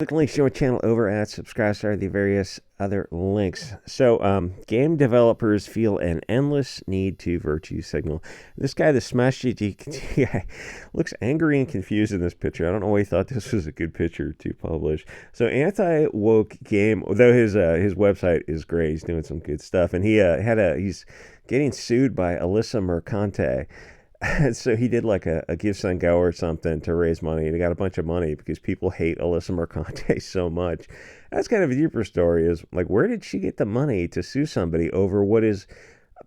Click the links to our channel over at SubStars, the various other links. So, game developers feel an endless need to virtue signal. This guy, the Smash GT guy, looks angry and confused in this picture. I don't know why he thought this was a good picture to publish. So, anti-woke game, though his website is great. He's doing some good stuff, and he's getting sued by Alyssa Mercante. So he did like a Give Send Go or something to raise money, and he got a bunch of money because people hate Alyssa Mercante so much. That's kind of a deeper story, is like, where did she get the money to sue somebody over what is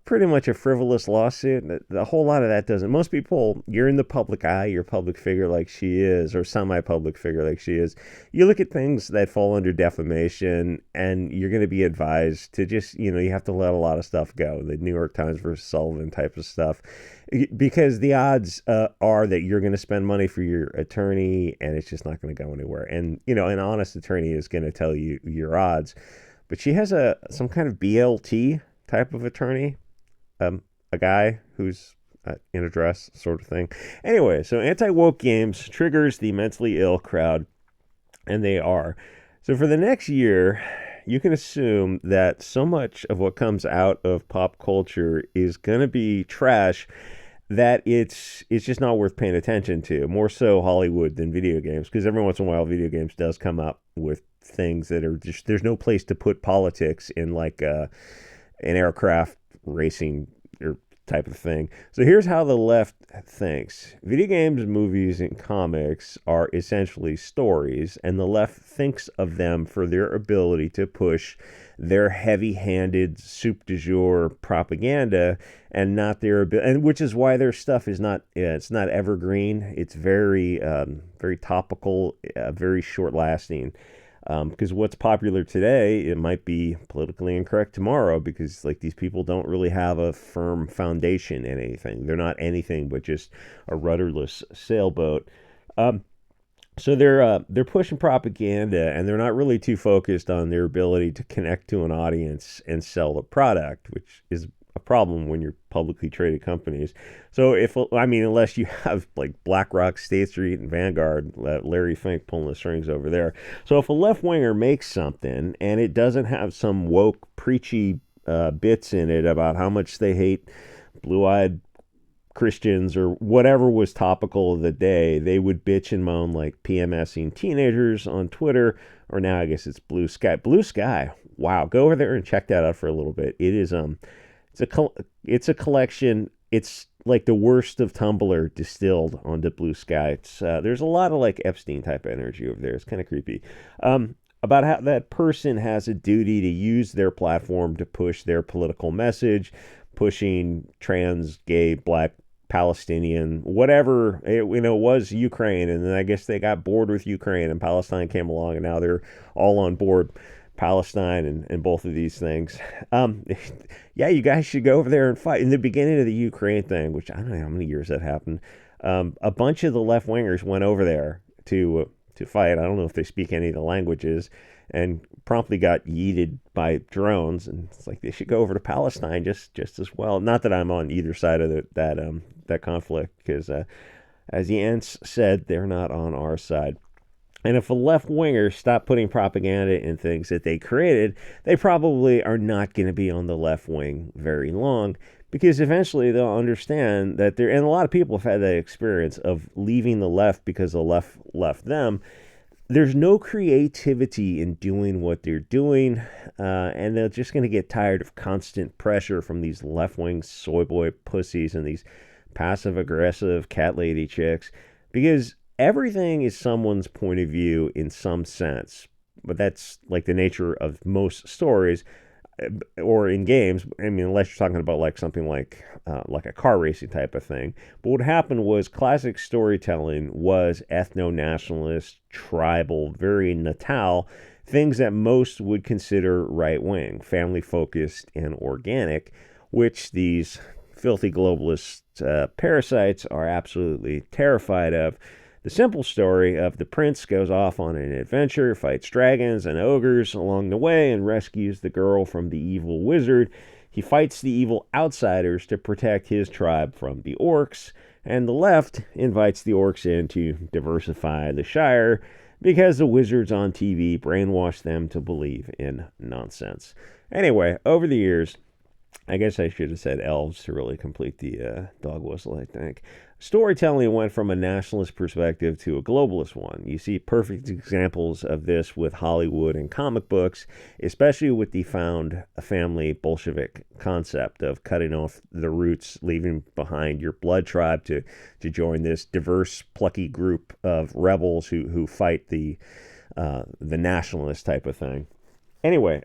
pretty much a frivolous lawsuit? A whole lot of that doesn't. Most people, you're in the public eye, you're a public figure like she is, or semi-public figure like she is. You look at things that fall under defamation, and you're going to be advised to just, you have to let a lot of stuff go. The New York Times versus Sullivan type of stuff. Because the odds are that you're going to spend money for your attorney, and it's just not going to go anywhere. And, an honest attorney is going to tell you your odds. But she has some kind of BLT type of attorney. A guy who's in a dress sort of thing. Anyway, so anti-woke games triggers the mentally ill crowd, and they are. So for the next year, you can assume that so much of what comes out of pop culture is going to be trash that it's just not worth paying attention to. More so Hollywood than video games, because every once in a while video games does come up with things that are just, there's no place to put politics in, like an aircraft racing or type of thing. So here's how the left thinks. Video games, movies, and comics are essentially stories, and the left thinks of them for their ability to push their heavy-handed soup du jour propaganda, and not their ability, and which is why their stuff is not it's not evergreen. It's very very topical, very short-lasting. Because what's popular today, it might be politically incorrect tomorrow, because like these people don't really have a firm foundation in anything. They're not anything but just a rudderless sailboat. So they're pushing propaganda, and they're not really too focused on their ability to connect to an audience and sell the product, which is a problem when you're publicly traded companies. So unless you have like BlackRock, State Street, and Vanguard, Larry Fink pulling the strings over there. So if a left-winger makes something and it doesn't have some woke, preachy bits in it about how much they hate blue-eyed Christians or whatever was topical of the day, they would bitch and moan like PMSing teenagers on Twitter, or now I guess it's Blue Sky. Blue Sky, wow, go over there and check that out for a little bit. It is it's a collection. It's like the worst of Tumblr distilled onto Blue Sky. It's there's a lot of like Epstein type of energy over there. It's kind of creepy. About how that person has a duty to use their platform to push their political message, pushing trans, gay, black, Palestinian, whatever. It was Ukraine, and then I guess they got bored with Ukraine, and Palestine came along, and now they're all on board Palestine and both of these things. Yeah, you guys should go over there and fight. In the beginning of the Ukraine thing, which I don't know how many years that happened, a bunch of the left wingers went over there to fight. I don't know if they speak any of the languages, and promptly got yeeted by drones. And it's like, they should go over to Palestine just as well. Not that I'm on either side of that conflict, because as the Ents said, they're not on our side. And if a left-winger stopped putting propaganda in things that they created, they probably are not going to be on the left wing very long, because eventually they'll understand that and a lot of people have had that experience of leaving the left because the left left them. There's no creativity in doing what they're doing, and they're just going to get tired of constant pressure from these left-wing soy boy pussies and these passive-aggressive cat lady chicks, because everything is someone's point of view in some sense. But that's like the nature of most stories, or in games. I mean, unless you're talking about like something like a car racing type of thing. But what happened was classic storytelling was ethno-nationalist, tribal, very natal, things that most would consider right-wing, family-focused, and organic, which these filthy globalist parasites are absolutely terrified of. The simple story of the prince goes off on an adventure, fights dragons and ogres along the way, and rescues the girl from the evil wizard. He fights the evil outsiders to protect his tribe from the orcs, and the left invites the orcs in to diversify the Shire, because the wizards on TV brainwashed them to believe in nonsense. Anyway, over the years, I guess I should have said elves to really complete the dog whistle, I think. Storytelling went from a nationalist perspective to a globalist one. You see perfect examples of this with Hollywood and comic books, especially with the found family Bolshevik concept of cutting off the roots, leaving behind your blood tribe to join this diverse, plucky group of rebels who fight the nationalist type of thing. Anyway,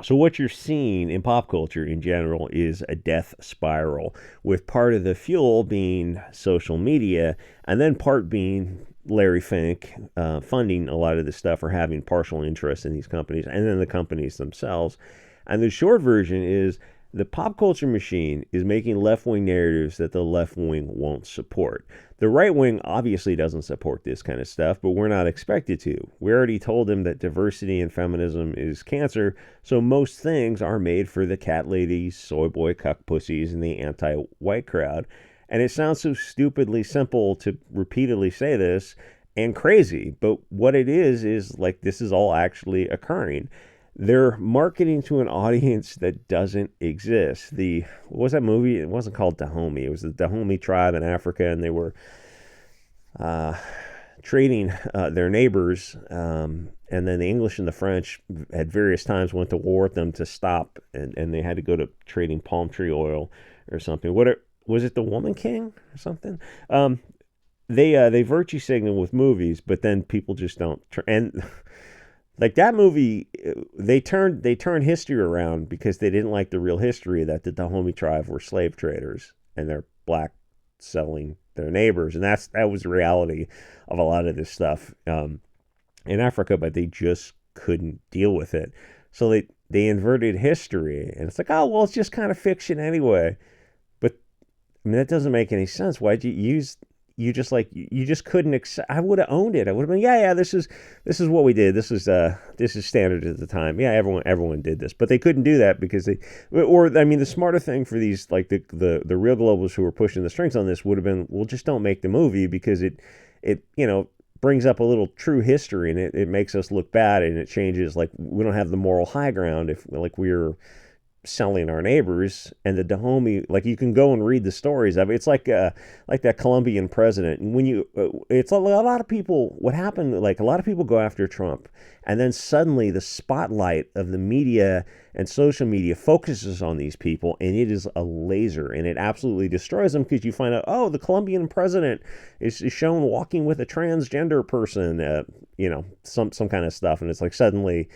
so what you're seeing in pop culture in general is a death spiral, with part of the fuel being social media, and then part being Larry Fink funding a lot of this stuff or having partial interest in these companies, and then the companies themselves. And the short version is the pop culture machine is making left-wing narratives that the left wing won't support. The right wing obviously doesn't support this kind of stuff, but we're not expected to. We already told them that diversity and feminism is cancer, so most things are made for the cat ladies, soy boy cuck pussies, and the anti-white crowd. And it sounds so stupidly simple to repeatedly say this and crazy, but what it is like this is all actually occurring. They're marketing to an audience that doesn't exist. What was that movie? It wasn't called Dahomey. It was the Dahomey tribe in Africa, and they were trading their neighbors. And then the English and the French at various times went to war with them to stop, and they had to go to trading palm tree oil or something. Was it The Woman King or something? They virtue signal with movies, but then people just don't. And like that movie, they turned history around because they didn't like the real history that the Dahomey tribe were slave traders and they're black selling their neighbors, and that was the reality of a lot of this stuff in Africa, but they just couldn't deal with it, so they inverted history, and it's like, oh well, it's just kind of fiction anyway. But I mean, that doesn't make any sense. Why'd you use? You just couldn't accept. I would have owned it. I would have been, yeah, this is what we did. This is standard at the time. Yeah, everyone did this, but they couldn't do that because the smarter thing for these, like the real globalists who were pushing the strings on this would have been, well, just don't make the movie because it brings up a little true history, and it makes us look bad, and it changes, like we don't have the moral high ground if like we're selling our neighbors. And the Dahomey, like you can go and read the stories of it. It's like that Colombian president. And when it's a lot of people, what happened, like a lot of people go after Trump, and then suddenly the spotlight of the media and social media focuses on these people, and it is a laser, and it absolutely destroys them because you find out, oh, the Colombian president is shown walking with a transgender person, some kind of stuff, and it's like suddenly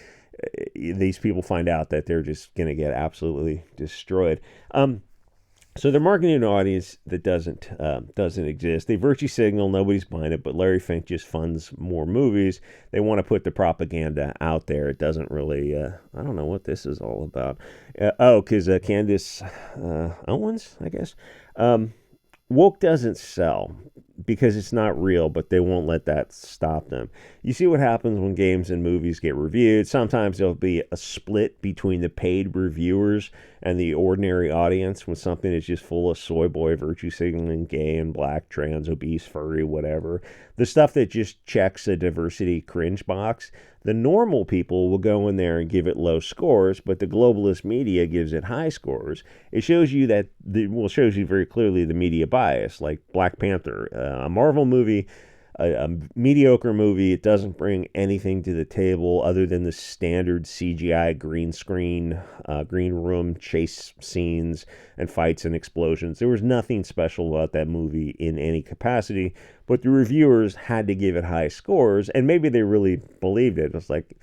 these people find out that they're just going to get absolutely destroyed. So they're marketing an audience that doesn't exist. They virtue signal, nobody's buying it, but Larry Fink just funds more movies. They want to put the propaganda out there. It doesn't really, I don't know what this is all about. Because Candace Owens, I guess. Woke doesn't sell because it's not real, but they won't let that stop them. You see what happens when games and movies get reviewed. Sometimes there'll be a split between the paid reviewers and the ordinary audience when something is just full of soy boy, virtue signaling, gay and black, trans, obese, furry, whatever. The stuff that just checks a diversity cringe box. The normal people will go in there and give it low scores, but the globalist media gives it high scores. It shows you shows you very clearly the media bias, like Black Panther, a Marvel movie, a mediocre movie. It doesn't bring anything to the table other than the standard CGI green screen, green room chase scenes and fights and explosions. There was nothing special about that movie in any capacity, but the reviewers had to give it high scores, and maybe they really believed it. It's like,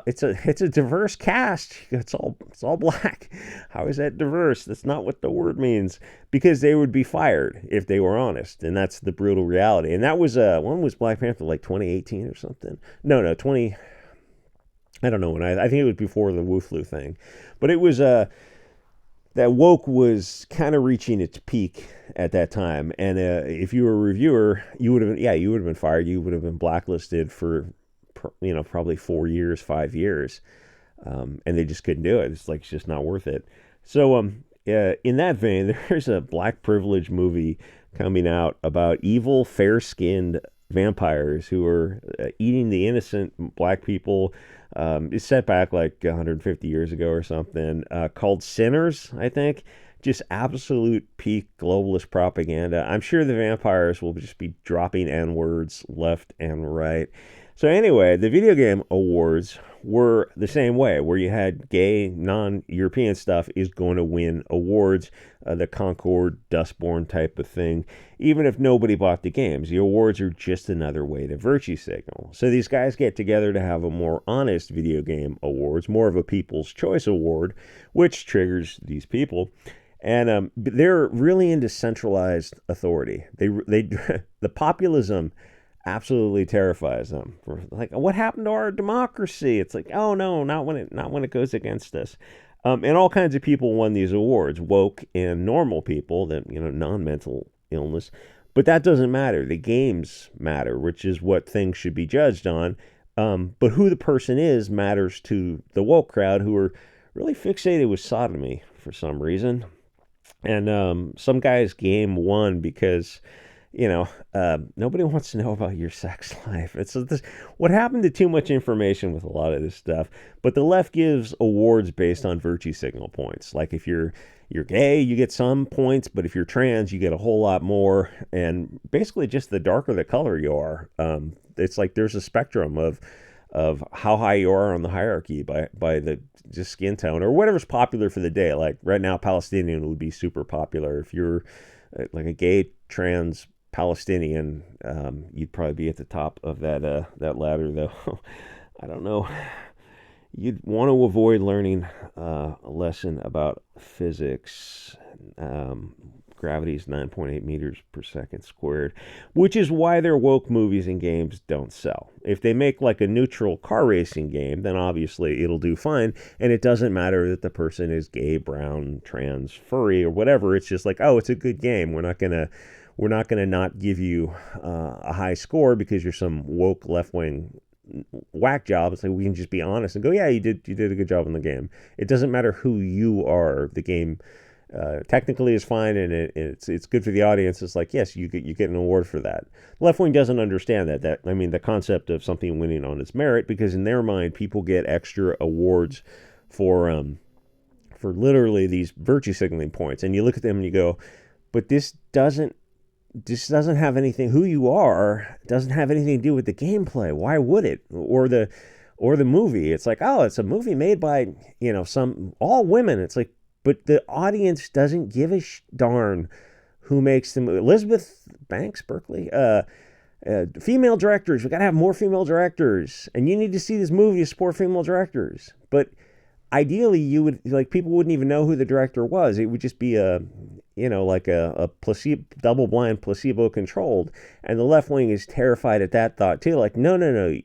it's a diverse cast. It's all black. How is that diverse? That's not what the word means. Because they would be fired if they were honest, and that's the brutal reality. And that was when was Black Panther, like 2018 or something? No, 20. I don't know when. I think it was before the Wu Flu thing, but it was that woke was kind of reaching its peak at that time. And if you were a reviewer, you would have been fired. You would have been blacklisted for probably 4 years, 5 years, and they just couldn't do it. It's just not worth it. So in that vein, there's a black privilege movie coming out about evil, fair-skinned vampires who are eating the innocent black people. It's set back like 150 years ago or something, called Sinners, I think. Just absolute peak globalist propaganda. I'm sure the vampires will just be dropping N-words left and right. So anyway, the video game awards were the same way, where you had gay, non-European stuff is going to win awards, the Concord, Dustborn type of thing. Even if nobody bought the games, the awards are just another way to virtue signal. So these guys get together to have a more honest video game awards, more of a People's Choice Award, which triggers these people. And they're really into centralized authority. They the populism absolutely terrifies them. Like, what happened to our democracy? It's like, oh no, not when it goes against us. And all kinds of people won these awards, woke and normal people, that non-mental illness. But that doesn't matter. The games matter, which is what things should be judged on. But who the person is matters to the woke crowd, who are really fixated with sodomy for some reason. And some guy's game won because, nobody wants to know about your sex life. It's what happened to too much information with a lot of this stuff. But the left gives awards based on virtue signal points. Like if you're gay, you get some points, but if you're trans, you get a whole lot more. And basically, just the darker the color you are, it's like there's a spectrum of how high you are on the hierarchy by the just skin tone or whatever's popular for the day. Like right now, Palestinian would be super popular. If you're like a gay trans Palestinian, you'd probably be at the top of that ladder, though. I don't know. You'd want to avoid learning a lesson about physics. Gravity is 9.8 meters per second squared, which is why their woke movies and games don't sell. If they make like a neutral car racing game, then obviously it'll do fine, and it doesn't matter that the person is gay, brown, trans, furry, or whatever. It's just like, oh, it's a good game. We're not gonna not give you a high score because you're some woke left-wing whack job. It's like we can just be honest and go, yeah, you did a good job in the game. It doesn't matter who you are. The game technically is fine, and it's good for the audience. It's like, yes, you get an award for that. Left wing doesn't understand that. The concept of something winning on its merit, because in their mind, people get extra awards for literally these virtue signaling points, and you look at them and you go, but this doesn't have anything. Who you are doesn't have anything to do with the gameplay. Why would it? Or the movie. It's like, oh, it's a movie made by some all women. It's like, but the audience doesn't give a darn who makes the movie. Elizabeth Banks, Berkeley, female directors. We got to have more female directors, and you need to see this movie to support female directors. But ideally, you would people wouldn't even know who the director was. It would just be a placebo, double-blind, placebo-controlled. And the left wing is terrified at that thought too. Like, no,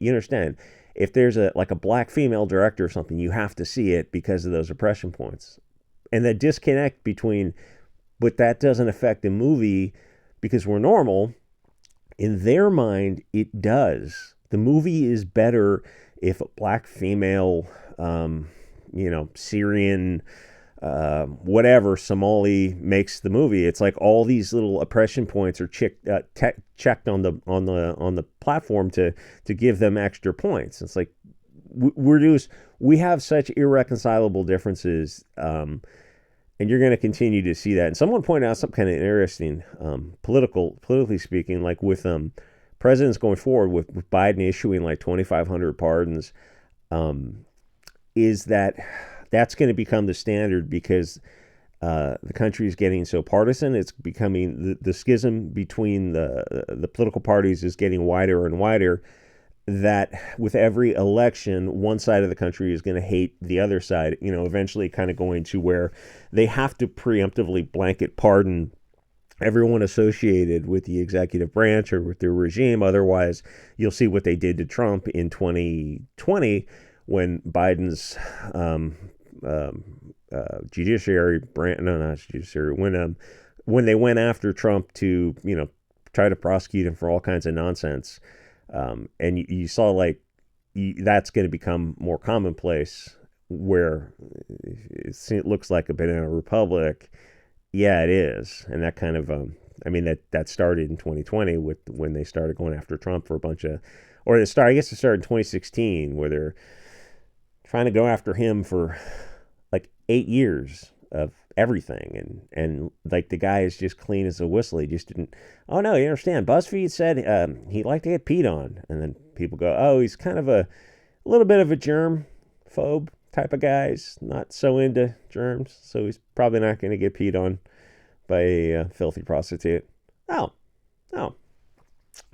you understand. If there's a black female director or something, you have to see it because of those oppression points. And the disconnect between, but that doesn't affect the movie because we're normal. In their mind, it does. The movie is better if a black female, Syrian, whatever, Somali makes the movie. It's like all these little oppression points are checked on the platform to give them extra points. It's like we have such irreconcilable differences, and you're going to continue to see that. And someone pointed out something kind of interesting, politically speaking, like with presidents going forward with Biden issuing like 2,500 pardons, is that's going to become the standard because the country is getting so partisan. It's becoming the schism between the political parties is getting wider and wider, that with every election, one side of the country is going to hate the other side, eventually kind of going to where they have to preemptively blanket pardon everyone associated with the executive branch or with their regime. Otherwise, you'll see what they did to Trump in 2020 when Biden's judiciary branch, no, not judiciary, when they went after Trump to, try to prosecute him for all kinds of nonsense. And you saw that's going to become more commonplace, where it looks like a banana republic. Yeah, it is. And that kind of I mean, that started in 2020 with when they started going after Trump for a bunch of, or I guess it started in 2016 where they're trying to go after him for like 8 years of everything, and like the guy is just clean as a whistle. He just didn't. Oh no, you understand? BuzzFeed said he'd like to get peed on, and then people go, oh, he's kind of a little bit of a germ phobe type of guy. He's not so into germs, so he's probably not going to get peed on by a filthy prostitute. Oh, oh.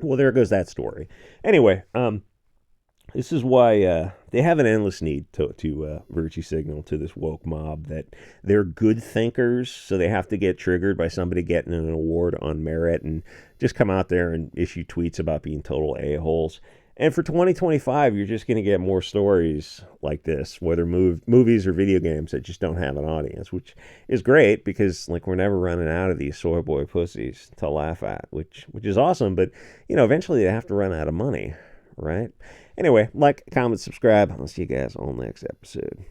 Well, there goes that story. Anyway, this is why they have an endless need to virtue signal to this woke mob that they're good thinkers, so they have to get triggered by somebody getting an award on merit and just come out there and issue tweets about being total a-holes. And for 2025, you're just going to get more stories like this, whether movies or video games that just don't have an audience, which is great because like we're never running out of these soy boy pussies to laugh at, which is awesome. But eventually they have to run out of money, right? Anyway, like, comment, subscribe. I'll see you guys on the next episode.